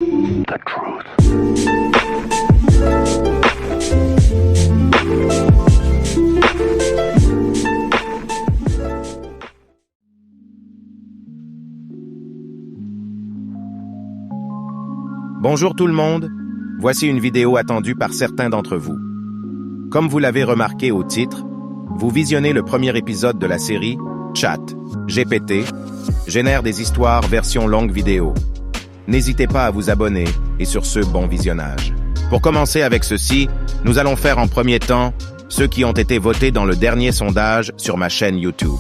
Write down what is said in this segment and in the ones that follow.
The truth. Bonjour tout le monde, voici une vidéo attendue par certains d'entre vous. Comme vous l'avez remarqué au titre, vous visionnez le premier épisode de la série Chat, GPT, génère des histoires version longue vidéo. N'hésitez pas à vous abonner et sur ce, bon visionnage. Pour commencer avec ceci, nous allons faire en premier temps ceux qui ont été votés dans le dernier sondage sur ma chaîne YouTube.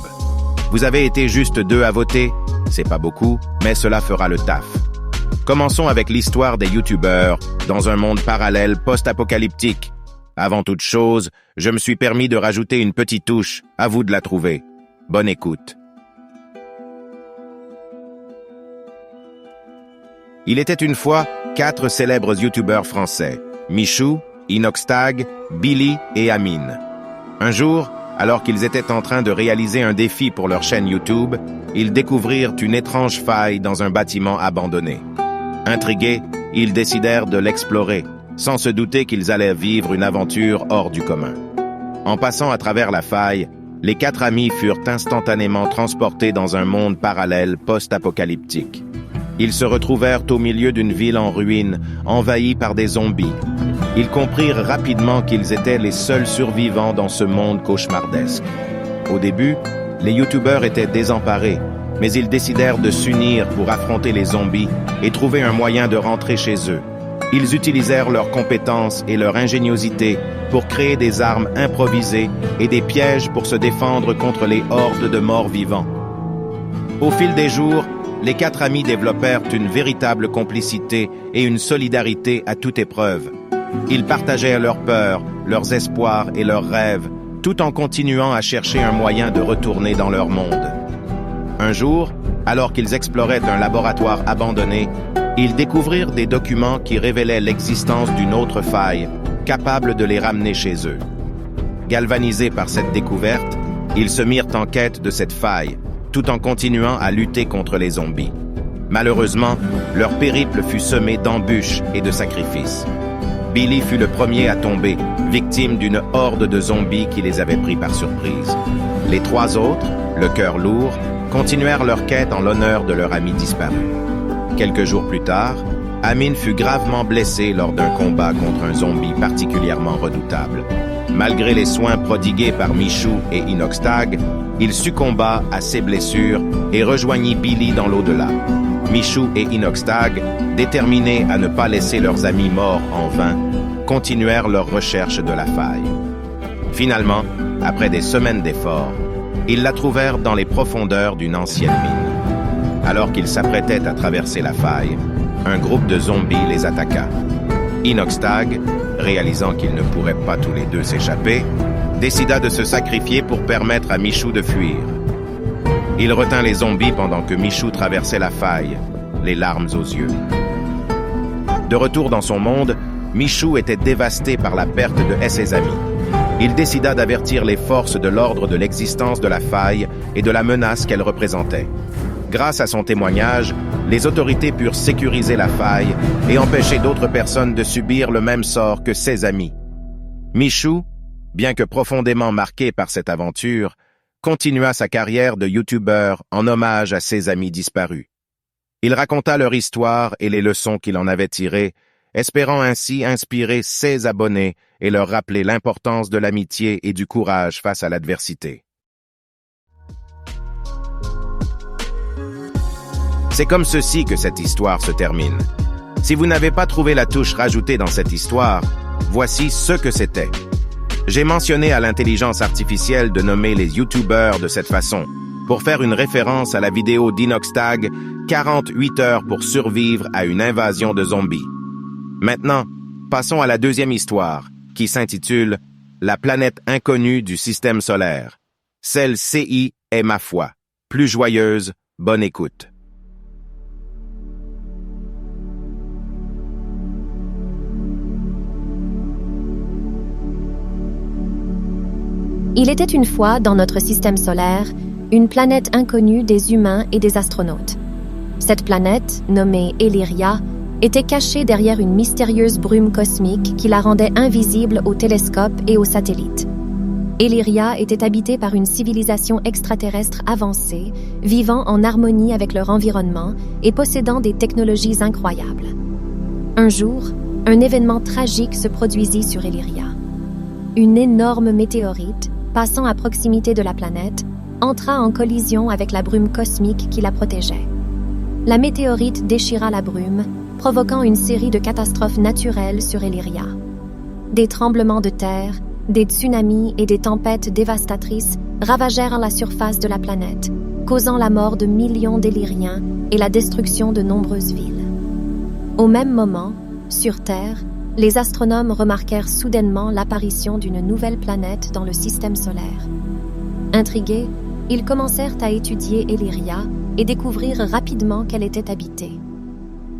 Vous avez été juste 2 à voter, c'est pas beaucoup, mais cela fera le taf. Commençons avec l'histoire des YouTubeurs dans un monde parallèle post-apocalyptique. Avant toute chose, je me suis permis de rajouter une petite touche, à vous de la trouver. Bonne écoute. Il était une fois 4 célèbres YouTubeurs français, Michou, Inoxtag, Billy et Amine. Un jour, alors qu'ils étaient en train de réaliser un défi pour leur chaîne YouTube, ils découvrirent une étrange faille dans un bâtiment abandonné. Intrigués, ils décidèrent de l'explorer, sans se douter qu'ils allaient vivre une aventure hors du commun. En passant à travers la faille, les 4 amis furent instantanément transportés dans un monde parallèle post-apocalyptique. Ils se retrouvèrent au milieu d'une ville en ruine, envahie par des zombies. Ils comprirent rapidement qu'ils étaient les seuls survivants dans ce monde cauchemardesque. Au début, les YouTubeurs étaient désemparés, mais ils décidèrent de s'unir pour affronter les zombies et trouver un moyen de rentrer chez eux. Ils utilisèrent leurs compétences et leur ingéniosité pour créer des armes improvisées et des pièges pour se défendre contre les hordes de morts vivants. Au fil des jours, les 4 amis développèrent une véritable complicité et une solidarité à toute épreuve. Ils partageaient leurs peurs, leurs espoirs et leurs rêves, tout en continuant à chercher un moyen de retourner dans leur monde. Un jour, alors qu'ils exploraient un laboratoire abandonné, ils découvrirent des documents qui révélaient l'existence d'une autre faille, capable de les ramener chez eux. Galvanisés par cette découverte, ils se mirent en quête de cette faille, tout en continuant à lutter contre les zombies. Malheureusement, leur périple fut semé d'embûches et de sacrifices. Billy fut le premier à tomber, victime d'une horde de zombies qui les avait pris par surprise. Les 3 autres, le cœur lourd, continuèrent leur quête en l'honneur de leur ami disparu. Quelques jours plus tard, Amine fut gravement blessé lors d'un combat contre un zombie particulièrement redoutable. Malgré les soins prodigués par Michou et Inoxtag, il succomba à ses blessures et rejoignit Billy dans l'au-delà. Michou et Inoxtag, déterminés à ne pas laisser leurs amis morts en vain, continuèrent leur recherche de la faille. Finalement, après des semaines d'efforts, ils la trouvèrent dans les profondeurs d'une ancienne mine. Alors qu'ils s'apprêtaient à traverser la faille, un groupe de zombies les attaqua. Inoxtag, réalisant qu'ils ne pourraient pas tous les 2 s'échapper, décida de se sacrifier pour permettre à Michou de fuir. Il retint les zombies pendant que Michou traversait la faille, les larmes aux yeux. De retour dans son monde, Michou était dévasté par la perte de ses amis. Il décida d'avertir les forces de l'ordre de l'existence de la faille et de la menace qu'elle représentait. Grâce à son témoignage, les autorités purent sécuriser la faille et empêcher d'autres personnes de subir le même sort que ses amis. Michou, bien que profondément marqué par cette aventure, continua sa carrière de YouTuber en hommage à ses amis disparus. Il raconta leur histoire et les leçons qu'il en avait tirées, espérant ainsi inspirer ses abonnés et leur rappeler l'importance de l'amitié et du courage face à l'adversité. C'est comme ceci que cette histoire se termine. Si vous n'avez pas trouvé la touche rajoutée dans cette histoire, voici ce que c'était. J'ai mentionné à l'intelligence artificielle de nommer les YouTubeurs de cette façon, pour faire une référence à la vidéo d'Inoxtag, 48 heures pour survivre à une invasion de zombies. Maintenant, passons à la deuxième histoire, qui s'intitule « La planète inconnue du système solaire ». Celle-ci est, ma foi, plus joyeuse, bonne écoute. Il était une fois, dans notre système solaire, une planète inconnue des humains et des astronautes. Cette planète, nommée Illyria, était cachée derrière une mystérieuse brume cosmique qui la rendait invisible aux télescopes et aux satellites. Illyria était habitée par une civilisation extraterrestre avancée, vivant en harmonie avec leur environnement et possédant des technologies incroyables. Un jour, un événement tragique se produisit sur Illyria. Une énorme météorite, passant à proximité de la planète, entra en collision avec la brume cosmique qui la protégeait. La météorite déchira la brume, provoquant une série de catastrophes naturelles sur Illyria. Des tremblements de terre, des tsunamis et des tempêtes dévastatrices ravagèrent la surface de la planète, causant la mort de millions d'Illyriens et la destruction de nombreuses villes. Au même moment, sur Terre, les astronomes remarquèrent soudainement l'apparition d'une nouvelle planète dans le système solaire. Intrigués, ils commencèrent à étudier Illyria et découvrirent rapidement qu'elle était habitée.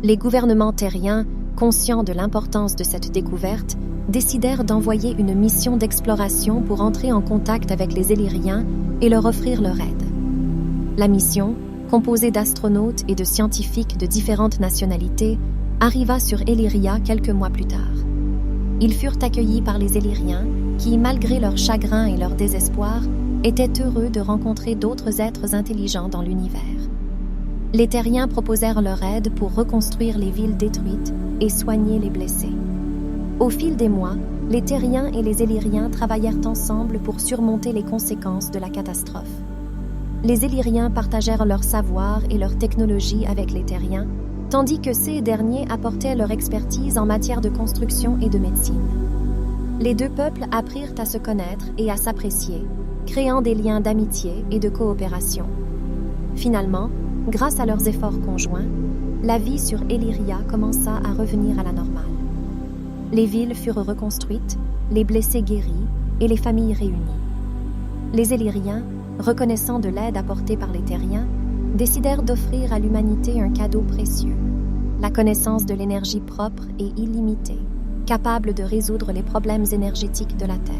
Les gouvernements terriens, conscients de l'importance de cette découverte, décidèrent d'envoyer une mission d'exploration pour entrer en contact avec les Illyriens et leur offrir leur aide. La mission, composée d'astronautes et de scientifiques de différentes nationalités, arriva sur Illyria quelques mois plus tard. Ils furent accueillis par les Illyriens qui, malgré leur chagrin et leur désespoir, étaient heureux de rencontrer d'autres êtres intelligents dans l'univers. Les Terriens proposèrent leur aide pour reconstruire les villes détruites et soigner les blessés. Au fil des mois, les Terriens et les Illyriens travaillèrent ensemble pour surmonter les conséquences de la catastrophe. Les Illyriens partagèrent leur savoir et leur technologie avec les Terriens, tandis que ces derniers apportaient leur expertise en matière de construction et de médecine. Les deux peuples apprirent à se connaître et à s'apprécier, créant des liens d'amitié et de coopération. Finalement, grâce à leurs efforts conjoints, la vie sur Illyria commença à revenir à la normale. Les villes furent reconstruites, les blessés guéris et les familles réunies. Les Illyriens, reconnaissant de l'aide apportée par les Terriens, décidèrent d'offrir à l'humanité un cadeau précieux, la connaissance de l'énergie propre et illimitée, capable de résoudre les problèmes énergétiques de la Terre.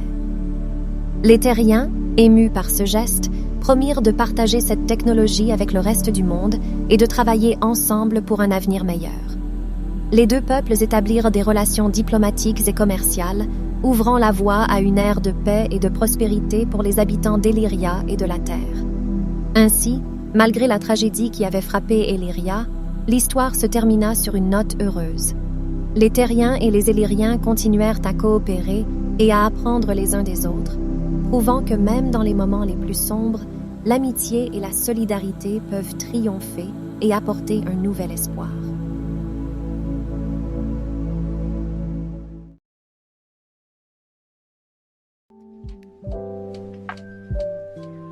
Les Terriens, émus par ce geste, promirent de partager cette technologie avec le reste du monde et de travailler ensemble pour un avenir meilleur. Les deux peuples établirent des relations diplomatiques et commerciales, ouvrant la voie à une ère de paix et de prospérité pour les habitants d'Illyria et de la Terre. Ainsi, malgré la tragédie qui avait frappé Illyria, l'histoire se termina sur une note heureuse. Les Terriens et les Illyriens continuèrent à coopérer et à apprendre les uns des autres, prouvant que même dans les moments les plus sombres, l'amitié et la solidarité peuvent triompher et apporter un nouvel espoir.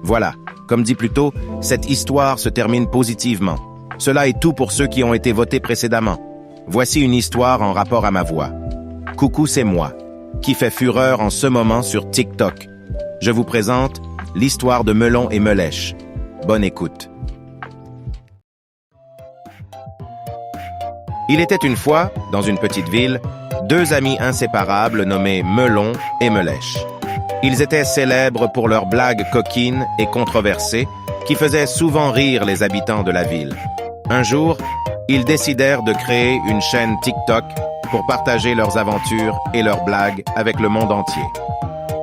Voilà, comme dit plus tôt, cette histoire se termine positivement. Cela est tout pour ceux qui ont été votés précédemment. Voici une histoire en rapport à ma voix. Coucou, c'est moi, qui fait fureur en ce moment sur TikTok. Je vous présente l'histoire de Melon et Melèche. Bonne écoute. Il était une fois, dans une petite ville, deux amis inséparables nommés Melon et Melèche. Ils étaient célèbres pour leurs blagues coquines et controversées qui faisaient souvent rire les habitants de la ville. Un jour, ils décidèrent de créer une chaîne TikTok pour partager leurs aventures et leurs blagues avec le monde entier.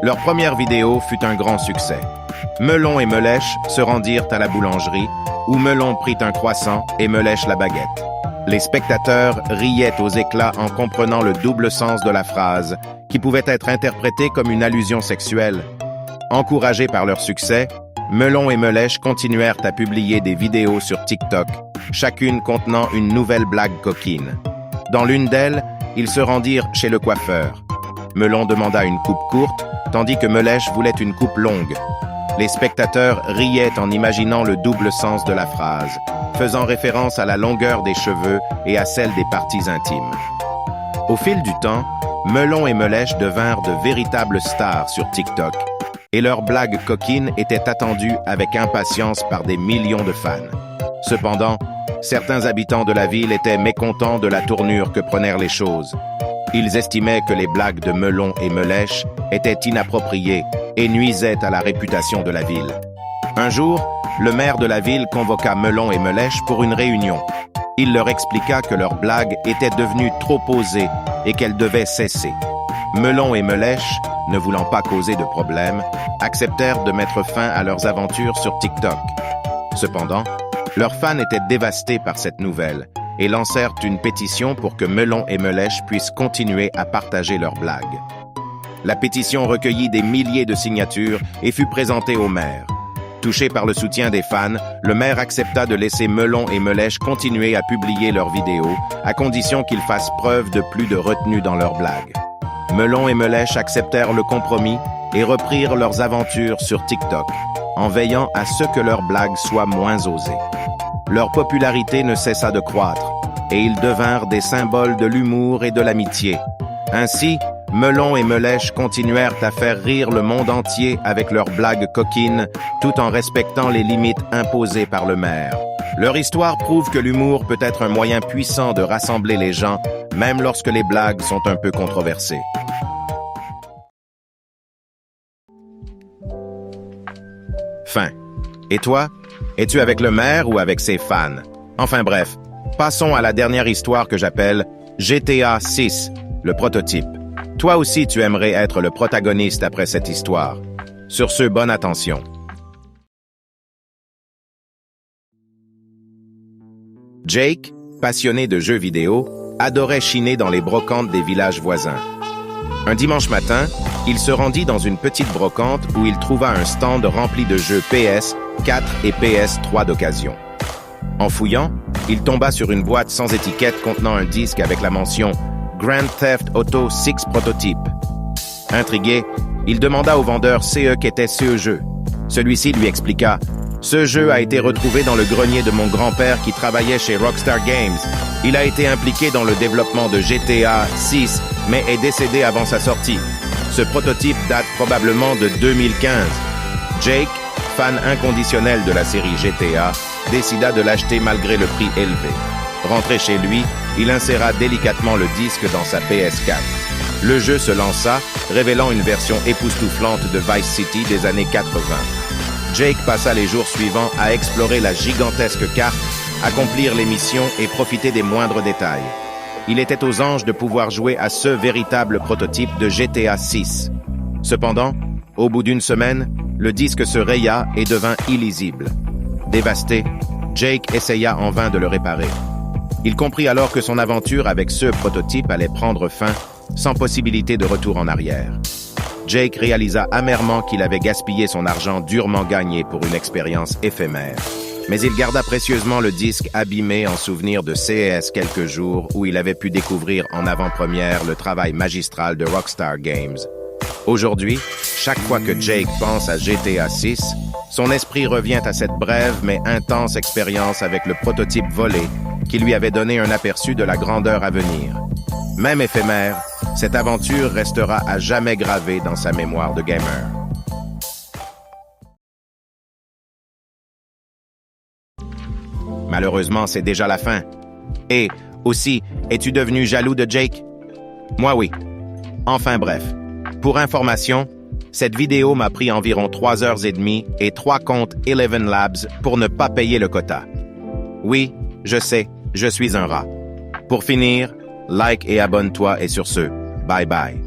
Leur première vidéo fut un grand succès. Melon et Melèche se rendirent à la boulangerie où Melon prit un croissant et Melèche la baguette. Les spectateurs riaient aux éclats en comprenant le double sens de la phrase, qui pouvait être interprétée comme une allusion sexuelle. Encouragés par leur succès, Melon et Melèche continuèrent à publier des vidéos sur TikTok, chacune contenant une nouvelle blague coquine. Dans l'une d'elles, ils se rendirent chez le coiffeur. Melon demanda une coupe courte, tandis que Melèche voulait une coupe longue. Les spectateurs riaient en imaginant le double sens de la phrase, faisant référence à la longueur des cheveux et à celle des parties intimes. Au fil du temps, Melon et Melèche devinrent de véritables stars sur TikTok, et leurs blagues coquines étaient attendues avec impatience par des millions de fans. Cependant, certains habitants de la ville étaient mécontents de la tournure que prenèrent les choses. Ils estimaient que les blagues de Melon et Melèche étaient inappropriées et nuisaient à la réputation de la ville. Un jour, le maire de la ville convoqua Melon et Melèche pour une réunion. Il leur expliqua que leur blague était devenue trop osée et qu'elle devait cesser. Melon et Melèche, ne voulant pas causer de problème, acceptèrent de mettre fin à leurs aventures sur TikTok. Cependant, leurs fans étaient dévastés par cette nouvelle et lancèrent une pétition pour que Melon et Melèche puissent continuer à partager leurs blagues. La pétition recueillit des milliers de signatures et fut présentée au maire. Touché par le soutien des fans, le maire accepta de laisser Melon et Melèche continuer à publier leurs vidéos, à condition qu'ils fassent preuve de plus de retenue dans leurs blagues. Melon et Melèche acceptèrent le compromis et reprirent leurs aventures sur TikTok, en veillant à ce que leurs blagues soient moins osées. Leur popularité ne cessa de croître, et ils devinrent des symboles de l'humour et de l'amitié. Ainsi, Melon et Melèche continuèrent à faire rire le monde entier avec leurs blagues coquines, tout en respectant les limites imposées par le maire. Leur histoire prouve que l'humour peut être un moyen puissant de rassembler les gens, même lorsque les blagues sont un peu controversées. Fin. Et toi? Es-tu avec le maire ou avec ses fans? Enfin bref, passons à la dernière histoire que j'appelle GTA 6, le prototype. Toi aussi, tu aimerais être le protagoniste après cette histoire. Sur ce, bonne attention. Jake, passionné de jeux vidéo, adorait chiner dans les brocantes des villages voisins. Un dimanche matin, il se rendit dans une petite brocante où il trouva un stand rempli de jeux PS4 et PS3 d'occasion. En fouillant, il tomba sur une boîte sans étiquette contenant un disque avec la mention Grand Theft Auto 6 Prototype. Intrigué, il demanda au vendeur qu'était ce jeu. Celui-ci lui expliqua « Ce jeu a été retrouvé dans le grenier de mon grand-père qui travaillait chez Rockstar Games. Il a été impliqué dans le développement de GTA 6, mais est décédé avant sa sortie. Ce prototype date probablement de 2015. » Jake, fan inconditionnel de la série GTA, décida de l'acheter malgré le prix élevé. Rentré chez lui, il inséra délicatement le disque dans sa PS4. Le jeu se lança, révélant une version époustouflante de Vice City des années 80. Jake passa les jours suivants à explorer la gigantesque carte, accomplir les missions et profiter des moindres détails. Il était aux anges de pouvoir jouer à ce véritable prototype de GTA 6. Cependant, au bout d'une semaine, le disque se raya et devint illisible. Dévasté, Jake essaya en vain de le réparer. Il comprit alors que son aventure avec ce prototype allait prendre fin, sans possibilité de retour en arrière. Jake réalisa amèrement qu'il avait gaspillé son argent durement gagné pour une expérience éphémère. Mais il garda précieusement le disque abîmé en souvenir de CES quelques jours où il avait pu découvrir en avant-première le travail magistral de Rockstar Games. Aujourd'hui, chaque fois que Jake pense à GTA 6, son esprit revient à cette brève mais intense expérience avec le prototype volé qui lui avait donné un aperçu de la grandeur à venir. Même éphémère, cette aventure restera à jamais gravée dans sa mémoire de gamer. Malheureusement, c'est déjà la fin. Et, aussi, es-tu devenu jaloux de Jake? Moi, oui. Enfin bref. Pour information, cette vidéo m'a pris environ 3h30 et 3 comptes Eleven Labs pour ne pas payer le quota. Oui, je sais, je suis un rat. Pour finir, like et abonne-toi et sur ce, bye bye.